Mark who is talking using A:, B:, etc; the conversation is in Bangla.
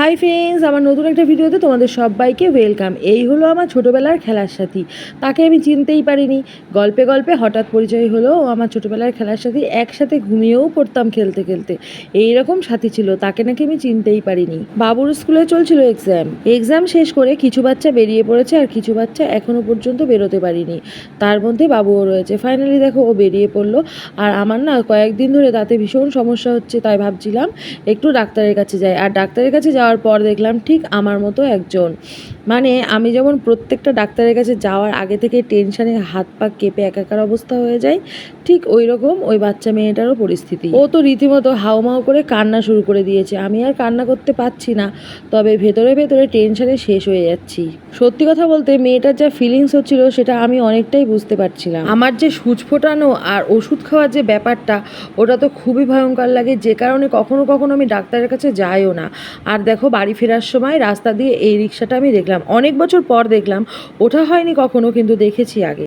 A: হাই ফ্রেন্ডস, আমার নতুন একটা ভিডিওতে তোমাদের সবাইকে ওয়েলকাম। এই হলো আমার ছোটোবেলার খেলার সাথী। তাকে আমি চিনতেই পারিনি। গল্পে গল্পে হঠাৎ পরিচয় হলো। ও আমার ছোটোবেলার খেলার সাথী, একসাথে ঘুমিয়েও পড়তাম খেলতে খেলতে। এইরকম সাথী ছিল, তাকে নাকি আমি চিনতেই পারিনি। বাবুর স্কুলে চলছিল এক্সাম শেষ করে কিছু বাচ্চা বেরিয়ে পড়েছে আর কিছু বাচ্চা এখনও পর্যন্ত বেরোতে পারিনি। তার মধ্যে বাবুও রয়েছে। ফাইনালি দেখো ও বেরিয়ে পড়লো। আর আমার না কয়েকদিন ধরে তাতে ভীষণ সমস্যা হচ্ছে, তাই ভাবছিলাম একটু ডাক্তারের কাছে যাই। আর ডাক্তারের কাছে যাওয়ার পর দেখলাম ঠিক আমার মতো একজন, মানে আমি যেমন প্রত্যেকটা ডাক্তারের কাছে যাওয়ার আগে থেকে টেনশানে হাত পা কেঁপে একাকার অবস্থা হয়ে যায়, ঠিক ওই রকম ওই বাচ্চা মেয়েটারও পরিস্থিতি। ও তো রীতিমতো হাউমাউ করে কান্না শুরু করে দিয়েছে। আমি আর কান্না করতে পারছি না, তবে ভেতরে ভেতরে টেনশানে শেষ হয়ে যাচ্ছি। সত্যি কথা বলতে মেয়েটার যা ফিলিংস হচ্ছিল সেটা আমি অনেকটাই বুঝতে পারছিলাম। আমার যে সুচ ফোটানো আর ওষুধ খাওয়ার যে ব্যাপারটা, ওটা তো খুবই ভয়ঙ্কর লাগে, যে কারণে কখনো কখনো আমি ডাক্তারের কাছে যাইও না। আর দেখো বাড়ি ফেরার সময় রাস্তা দিয়ে এই রিক্সাটা আমি দেখলাম, অনেক বছর পর দেখলাম। ওঠা হয়নি কখনো, কিন্তু দেখেছি আগে।